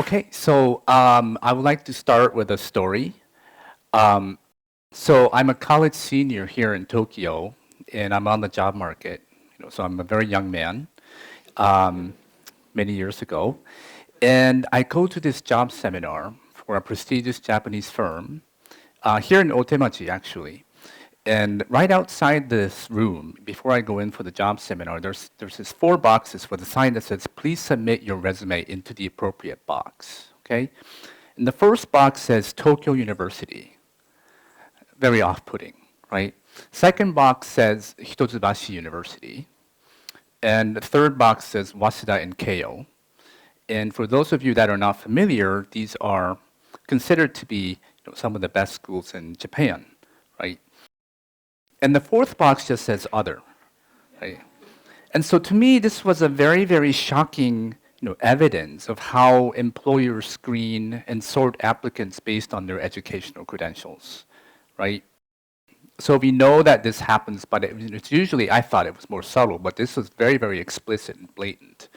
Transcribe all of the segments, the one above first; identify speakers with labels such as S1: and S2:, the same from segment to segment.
S1: Okay, so I would like to start with a story. Um, so I'm a college senior here in Tokyo, and I'm on the job market. So I'm a very young man. Um, Many years ago, and I go to this job seminar for a prestigious Japanese firm here in Otemachi, actually. And right outside this room, before I go in for the job seminar, there's this four boxes with a sign that says, "Please submit your resume into the appropriate box." Okay, and the first box says Tokyo University, very off-putting, right? Second box says Hitotsubashi University, and the third box says Waseda and Keio. And for those of you that are not familiar, these are considered to be some of the best schools in Japan, right? And the fourth box just says other, right? And so to me, this was a very, very shocking evidence of how employers screen and sort applicants based on their educational credentials, right? So we know that this happens, but it's usually, I thought it was more subtle, but this was very, very explicit and blatant.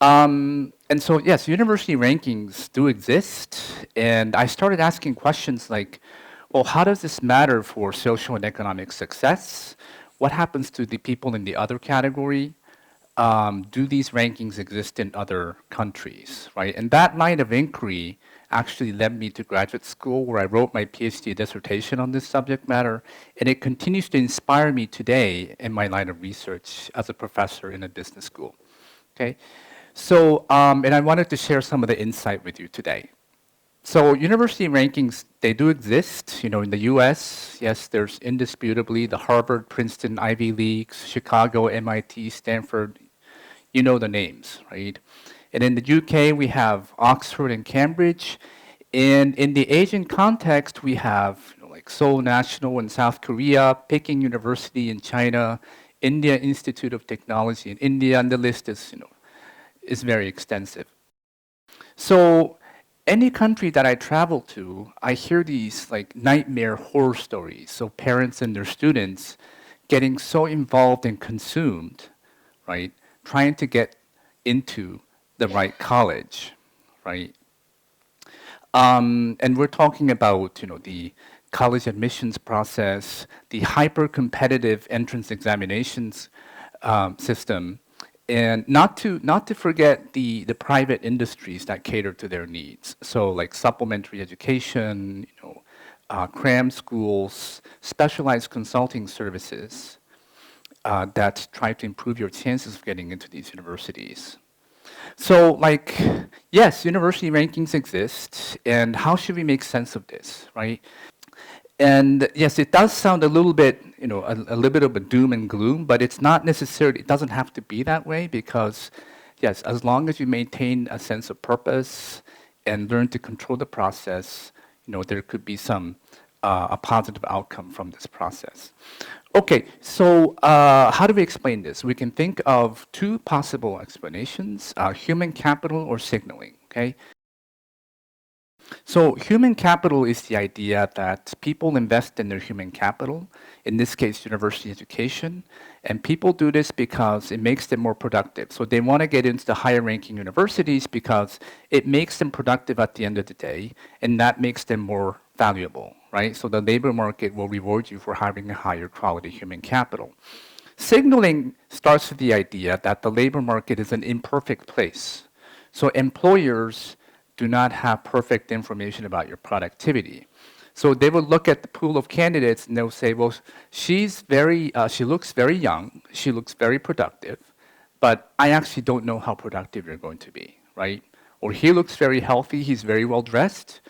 S1: And so, yes, university rankings do exist. And I started asking questions like, well, how does this matter for social and economic success? What happens to the people in the other category? Do these rankings exist in other countries, right? And that line of inquiry actually led me to graduate school where I wrote my PhD dissertation on this subject matter. And it continues to inspire me today in my line of research as a professor in a business school, okay? So, and I wanted to share some of the insight with you today. So university rankings, they do exist. In the US, yes, there's indisputably the Harvard, Princeton, Ivy Leagues, Chicago, MIT, Stanford, you know the names, right? And in the UK, we have Oxford and Cambridge. And in the Asian context, we have like Seoul National in South Korea, Peking University in China, India Institute of Technology in India, and the list is very extensive. So any country that I travel to, I hear these like nightmare horror stories. So parents and their students getting so involved and consumed, right? Trying to get into the right college, right? And we're talking about, the college admissions process, the hyper-competitive entrance examinations system, and not to forget the private industries that cater to their needs. So like supplementary education, cram schools, specialized consulting services that try to improve your chances of getting into these universities. So like, yes, university rankings exist, and how should we make sense of this, right? And yes, it does sound a little bit, a little bit of a doom and gloom, but it's not necessarily, it doesn't have to be that way because, yes, as long as you maintain a sense of purpose and learn to control the process, there could be a positive outcome from this process. Okay, so how do we explain this? We can think of two possible explanations, human capital or signaling, okay? So human capital is the idea that people invest in their human capital, in this case, university education, and people do this because it makes them more productive. So they want to get into the higher ranking universities because it makes them productive at the end of the day, and that makes them more valuable, right? So the labor market will reward you for having a higher quality human capital. Signaling starts with the idea that the labor market is an imperfect place. So employers do not have perfect information about your productivity. So they will look at the pool of candidates and they'll say, well, she looks very young, she looks very productive, but I actually don't know how productive you're going to be, right? Or he looks very healthy, he's very well dressed,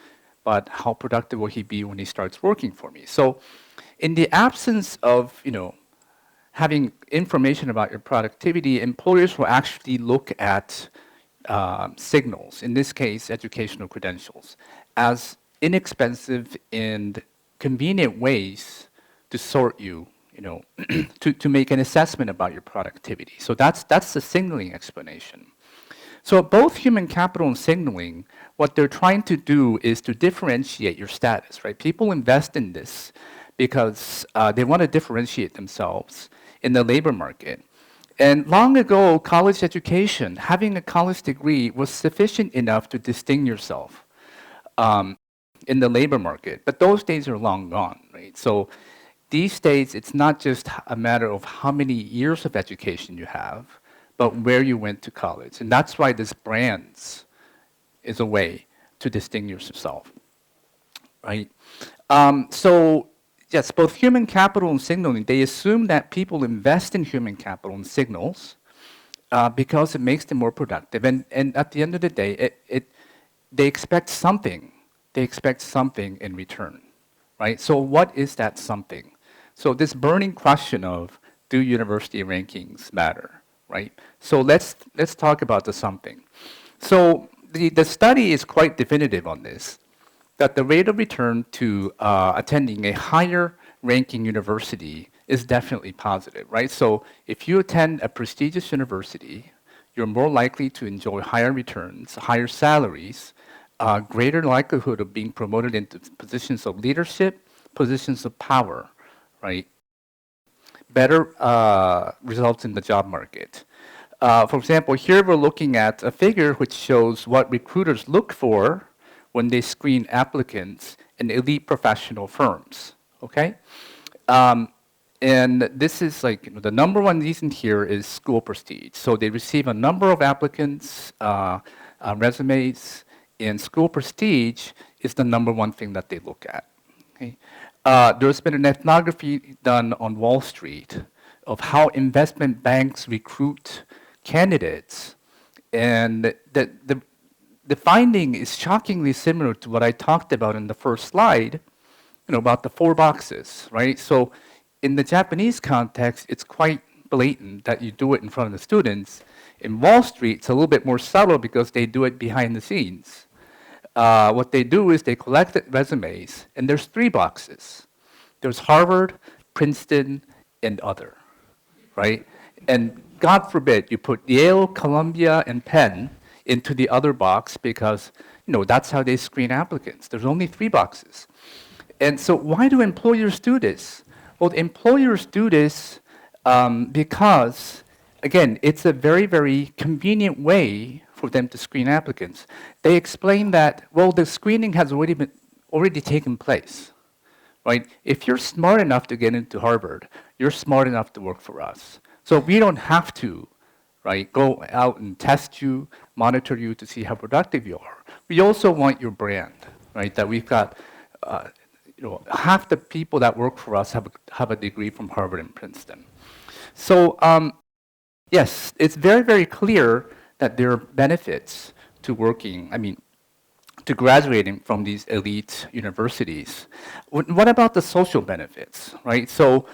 S1: but how productive will he be when he starts working for me? So in the absence of, having information about your productivity, employers will actually look at signals, in this case, educational credentials, as inexpensive and convenient ways to sort you, to make an assessment about your productivity. So that's the signaling explanation. So both human capital and signaling, what they're trying to do is to differentiate your status, right? People invest in this because they want to differentiate themselves in the labor market. And long ago, college education, having a college degree was sufficient enough to distinguish yourself in the labor market. But those days are long gone, right? So these days, it's not just a matter of how many years of education you have, but where you went to college. And that's why this brands is a way to distinguish yourself, right? So yes, both human capital and signaling, they assume that people invest in human capital and signals because it makes them more productive. And at the end of the day, they expect something. They expect something in return, right? So what is that something? So this burning question of, do university rankings matter, right? So let's talk about the something. So the study is quite definitive on this, that the rate of return to attending a higher ranking university is definitely positive, right? So if you attend a prestigious university, you're more likely to enjoy higher returns, higher salaries, greater likelihood of being promoted into positions of leadership, positions of power, right? Better results in the job market. For example, here we're looking at a figure which shows what recruiters look for when they screen applicants in elite professional firms, okay? And this is like, the number one reason here is school prestige. So they receive a number of applicants, resumes, and school prestige is the number one thing that they look at, okay? There's been an ethnography done on Wall Street of how investment banks recruit candidates. And the finding is shockingly similar to what I talked about in the first slide, about the 4 boxes, right? So in the Japanese context, it's quite blatant that you do it in front of the students. In Wall Street, it's a little bit more subtle because they do it behind the scenes. What they do is they collect resumes, and there's 3 boxes. There's Harvard, Princeton, and other, right? And God forbid you put Yale, Columbia, and Penn into the other box because, that's how they screen applicants. There's only 3 boxes. And so why do employers do this? Well, employers do this because, again, it's a very, very convenient way for them to screen applicants. They explain that, well, the screening has already taken place, right? If you're smart enough to get into Harvard, you're smart enough to work for us. So we don't have to, right, go out and test you, monitor you to see how productive you are. We also want your brand, right? That we've got, half the people that work for us have a degree from Harvard and Princeton. So yes, it's very, very clear that there are benefits to to graduating from these elite universities. What about the social benefits, right? So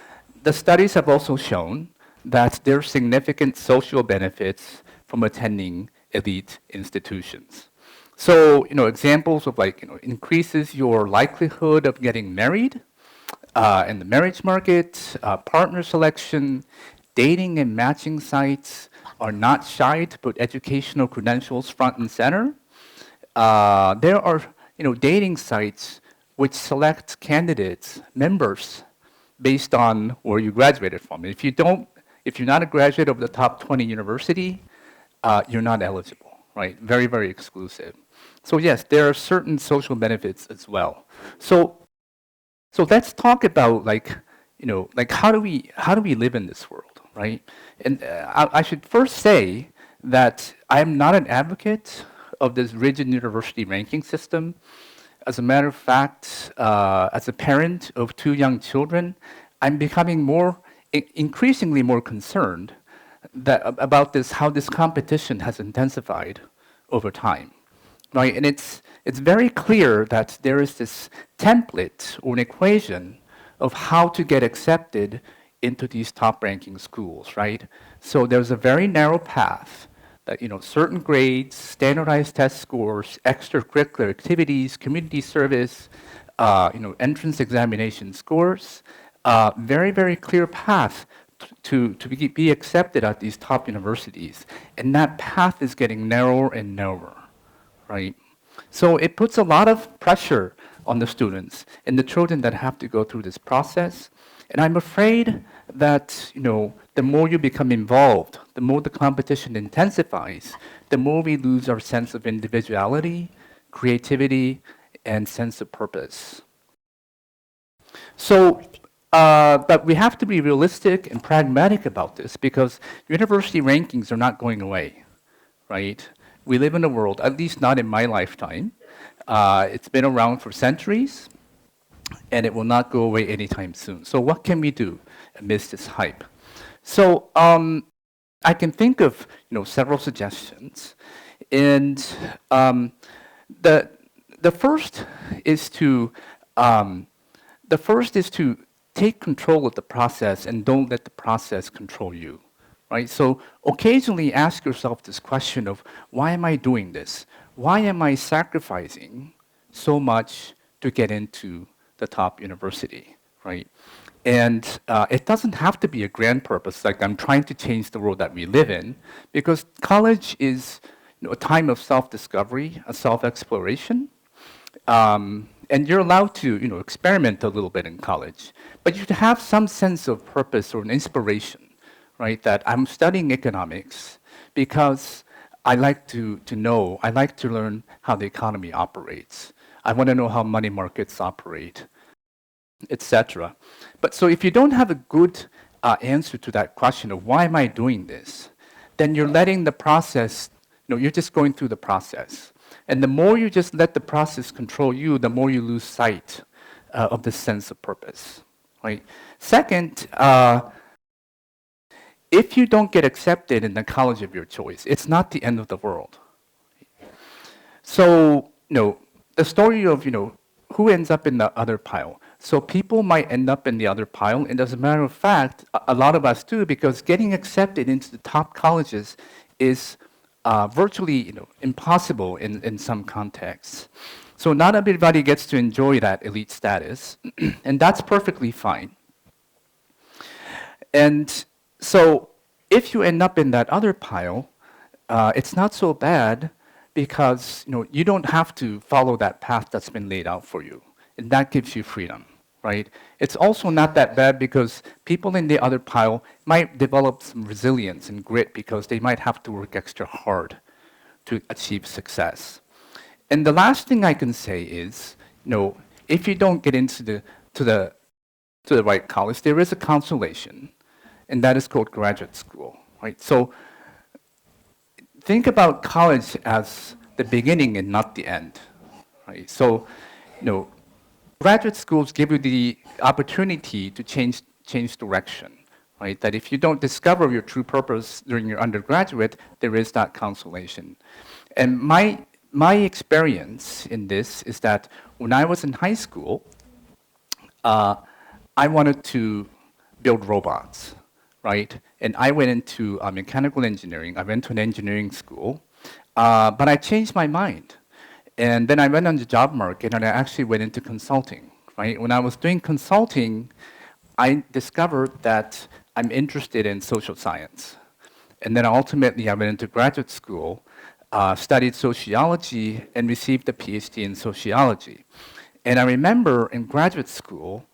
S1: the studies have also shown that there are significant social benefits from attending elite institutions. So, examples of increases your likelihood of getting married in the marriage market, partner selection, dating and matching sites are not shy to put educational credentials front and center. There are, dating sites which select candidates, members, based on where you graduated from. If you're not a graduate of the top 20 university, you're not eligible, right? Very, very exclusive. So yes, there are certain social benefits as well. So let's talk about how do we live in this world, right? And I should first say that I'm not an advocate of this rigid university ranking system. As a matter of fact, as a parent of 2 young children, I'm becoming increasingly more concerned about how this competition has intensified over time, right? And it's very clear that there is this template or an equation of how to get accepted into these top-ranking schools, right? So there's a very narrow path that, certain grades, standardized test scores, extracurricular activities, community service, entrance examination scores, very, very clear path to be accepted at these top universities. And that path is getting narrower and narrower, right? So it puts a lot of pressure on the students and the children that have to go through this process. And I'm afraid that, the more you become involved, the more the competition intensifies, the more we lose our sense of individuality, creativity, and sense of purpose. So, but we have to be realistic and pragmatic about this because university rankings are not going away, right? We live in a world, at least not in my lifetime. It's been around for centuries, and it will not go away anytime soon. So, what can we do amidst this hype? So, I can think of several suggestions, and the the first is to the first is to take control of the process and don't let the process control you, right? So occasionally ask yourself this question of why am I doing this? Why am I sacrificing so much to get into the top university, right? And it doesn't have to be a grand purpose, like I'm trying to change the world that we live in, because college is a time of self-discovery, a self-exploration. And you're allowed to, experiment a little bit in college, but you should have some sense of purpose or an inspiration, right? That I'm studying economics because I like to know, I like to learn how the economy operates. I want to know how money markets operate, etc. But so if you don't have a good answer to that question of why am I doing this, then you're letting the process, you're just going through the process. And the more you just let the process control you, the more you lose sight of the sense of purpose, right? Second, if you don't get accepted in the college of your choice, it's not the end of the world. So, the story of, who ends up in the other pile. So people might end up in the other pile, and as a matter of fact, a lot of us do, because getting accepted into the top colleges is virtually impossible in some contexts. So not everybody gets to enjoy that elite status, and that's perfectly fine. And so if you end up in that other pile, it's not so bad because you don't have to follow that path that's been laid out for you, and that gives you freedom. Right? It's also not that bad because people in the other pile might develop some resilience and grit because they might have to work extra hard to achieve success. And the last thing I can say is, if you don't get into the right college, there is a consolation, and that is called graduate school. Right? So think about college as the beginning and not the end. Right? So, graduate schools give you the opportunity to change direction, right? That if you don't discover your true purpose during your undergraduate, there is that consolation. And my experience in this is that when I was in high school, I wanted to build robots, right? And I went into mechanical engineering. I went to an engineering school, but I changed my mind. And then I went on the job market and I actually went into consulting, right? When I was doing consulting, I discovered that I'm interested in social science. And then ultimately I went into graduate school, studied sociology, and received a PhD in sociology. And I remember in graduate school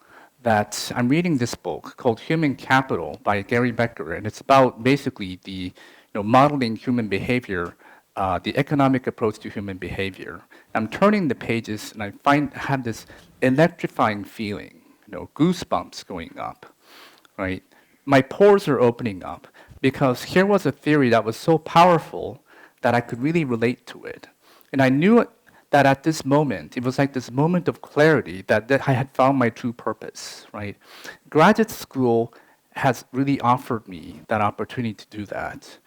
S1: that I'm reading this book called Human Capital by Gary Becker, and it's about basically the modeling human behavior, the economic approach to human behavior. I'm turning the pages and I have this electrifying feeling, goosebumps going up, right? My pores are opening up because here was a theory that was so powerful that I could really relate to it. And I knew that at this moment, it was like this moment of clarity that I had found my true purpose, right? Graduate school has really offered me that opportunity to do that.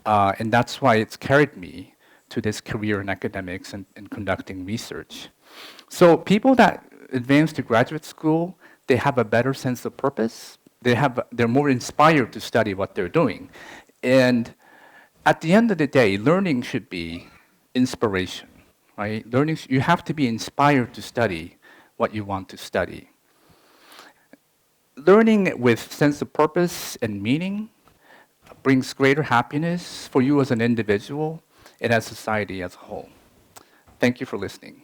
S1: And that's why it's carried me to this career in academics and conducting research. So people that advance to graduate school, they have a better sense of purpose. They're more inspired to study what they're doing. And at the end of the day, learning should be inspiration, right? You have to be inspired to study what you want to study. Learning with sense of purpose and meaning brings greater happiness for you as an individual and as society as a whole. Thank you for listening.